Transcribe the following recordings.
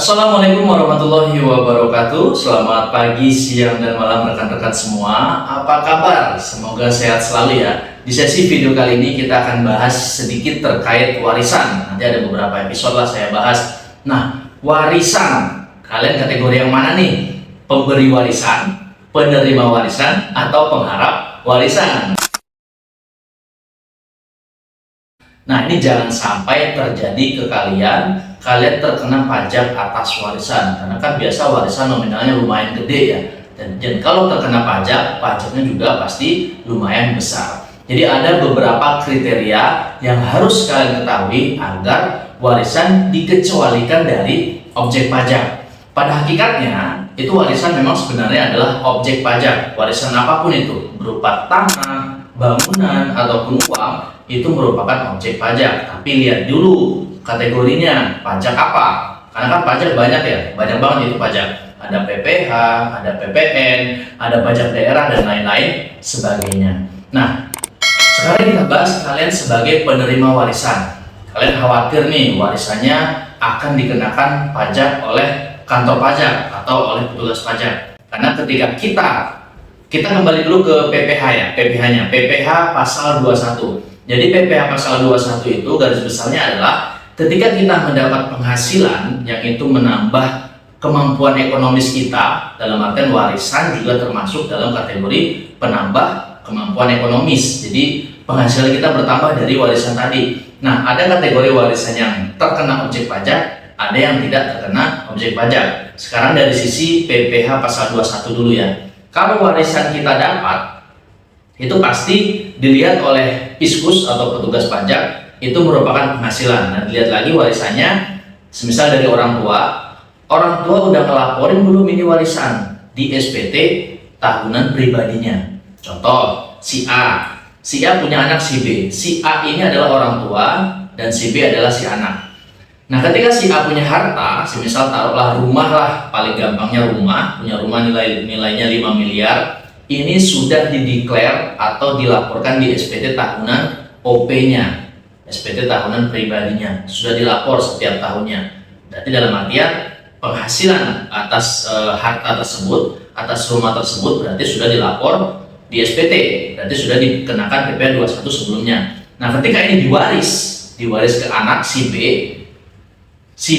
Assalamualaikum warahmatullahi wabarakatuh. Selamat pagi, siang, dan malam rekan-rekan semua. Apa kabar? Semoga sehat selalu ya. Di sesi video kali ini kita akan bahas sedikit terkait warisan. Nanti ada beberapa episode lah saya bahas. Nah, warisan. Kalian kategori yang mana nih? Pemberi warisan, penerima warisan, atau pengharap warisan? Nah, ini jangan sampai terjadi ke kalian terkena pajak atas warisan, karena kan biasa warisan nominalnya lumayan gede ya, dan kalau terkena pajak, pajaknya juga pasti lumayan besar. Jadi ada beberapa kriteria yang harus kalian ketahui agar warisan dikecualikan dari objek pajak. Pada hakikatnya, itu warisan memang sebenarnya adalah objek pajak. Warisan apapun itu, berupa tanah, bangunan, ataupun uang, itu merupakan objek pajak. Tapi lihat dulu kategorinya, pajak apa? Karena kan pajak banyak ya, banyak banget itu pajak. Ada PPh, ada PPN, ada pajak daerah, dan lain-lain sebagainya. Nah, sekarang kita bahas kalian sebagai penerima warisan. Kalian khawatir nih warisannya akan dikenakan pajak oleh kantor pajak atau oleh petugas pajak. Karena ketika kita kembali dulu ke PPh ya, PPh pasal 21. Jadi PPh pasal 21 itu garis besarnya adalah ketika kita mendapat penghasilan yang itu menambah kemampuan ekonomis kita, dalam artian warisan juga termasuk dalam kategori penambah kemampuan ekonomis. Jadi penghasilan kita bertambah dari warisan tadi. Nah, ada kategori warisan yang terkena objek pajak, ada yang tidak terkena objek pajak. Sekarang dari sisi PPh pasal 21 dulu ya. Kalau warisan kita dapat, itu pasti dilihat oleh Fiskus atau petugas pajak, itu merupakan penghasilan. Nah, dilihat lagi warisannya, semisal dari orang tua udah ngelaporin belum ini warisan di SPT tahunan pribadinya. Contoh, si A punya anak si B. Si A ini adalah orang tua dan si B adalah si anak. Nah, ketika si A punya harta, semisal taruhlah rumah lah, paling gampangnya rumah, punya rumah nilainya 5 miliar, ini sudah dideklar atau dilaporkan di SPT tahunan OP-nya, SPT tahunan pribadinya, sudah dilapor setiap tahunnya. Berarti dalam artian penghasilan atas harta tersebut, atas rumah tersebut berarti sudah dilapor di SPT, berarti sudah dikenakan PPh 21 sebelumnya. Nah, ketika ini diwaris ke anak si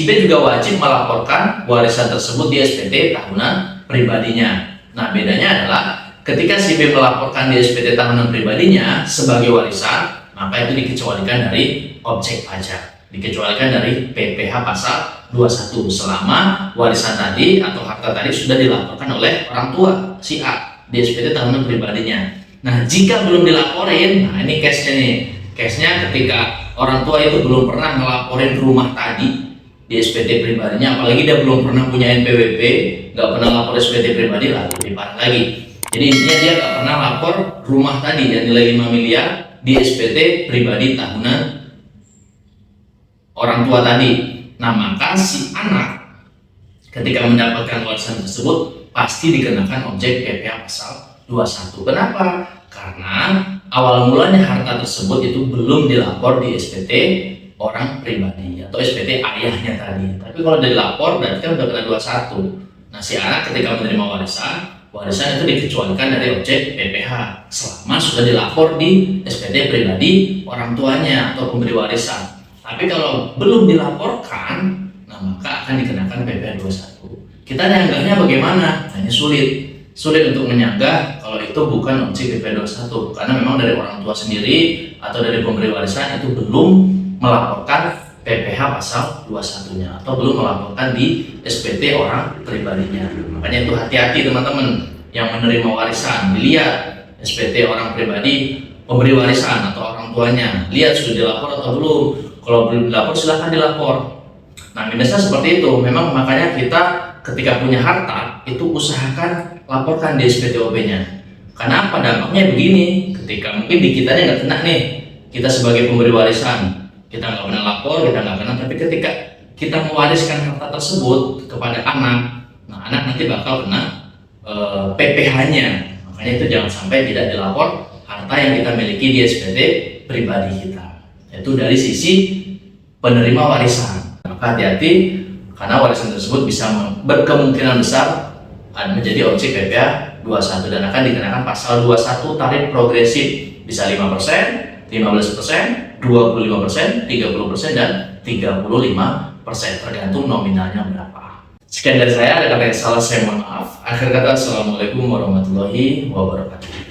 B juga wajib melaporkan warisan tersebut di SPT tahunan pribadinya. Nah, bedanya adalah ketika si B melaporkan di SPT tahunan pribadinya sebagai warisan, maka itu dikecualikan dari objek pajak, dikecualikan dari PPh pasal 21 selama warisan tadi atau harta tadi sudah dilaporkan oleh orang tua si A di SPT tahunan pribadinya. Nah, jika belum dilaporin, nah ini case-nya ketika orang tua itu belum pernah ngelaporin rumah tadi di SPT pribadinya, apalagi dia belum pernah punya NPWP, nggak pernah lapor SPT pribadi, lebih parah lagi. Jadi intinya dia nggak pernah lapor rumah tadi yang nilai 5 miliar di SPT pribadi tahunan orang tua tadi. Nah, maka si anak ketika mendapatkan warisan tersebut pasti dikenakan objek PPh pasal 21. Kenapa? Karena awal mulanya harta tersebut itu belum dilapor di SPT orang pribadi atau SPT ayahnya tadi. Tapi kalau udah dilapor berarti kan udah kena 21. Nah, si anak ketika menerima warisan itu dikecualikan dari objek PPh selama sudah dilapor di SPT pribadi orang tuanya atau pemberi warisan. Tapi kalau belum dilaporkan, nah maka akan dikenakan PPh 21. Kita nyanggahnya bagaimana? Nah, ini sulit untuk menyanggah kalau itu bukan objek PPh 21, karena memang dari orang tua sendiri atau dari pemberi warisan itu belum melaporkan PPh pasal 21-nya atau belum melaporkan di SPT orang pribadinya. Makanya itu hati-hati teman-teman yang menerima warisan, dilihat SPT orang pribadi pemberi warisan atau orang tuanya, lihat sudah dilapor atau belum. Kalau belum dilapor silahkan dilapor. Nah, minusnya seperti itu. Memang makanya kita ketika punya harta itu usahakan laporkan di SPT OP-nya. Karena apa? Dampaknya begini, ketika mungkin di kitanya nggak kena nih, kita sebagai pemberi warisan, kita nggak pernah lapor, kita nggak kena, tapi ketika kita mewariskan harta tersebut kepada anak, nah anak nanti bakal kena PPh-nya. Makanya itu jangan sampai tidak dilapor harta yang kita miliki di SPT pribadi kita. Itu dari sisi penerima warisan. Maka hati-hati karena warisan tersebut bisa berkemungkinan besar menjadi objek PPh 21 dan akan dikenakan pasal 21 tarif progresif, bisa 5%, 15%, 25%, 30%, dan 35%, tergantung nominalnya berapa. Sekian dari saya, ada kata yang salah saya mohon maaf. Akhir kata, assalamualaikum warahmatullahi wabarakatuh.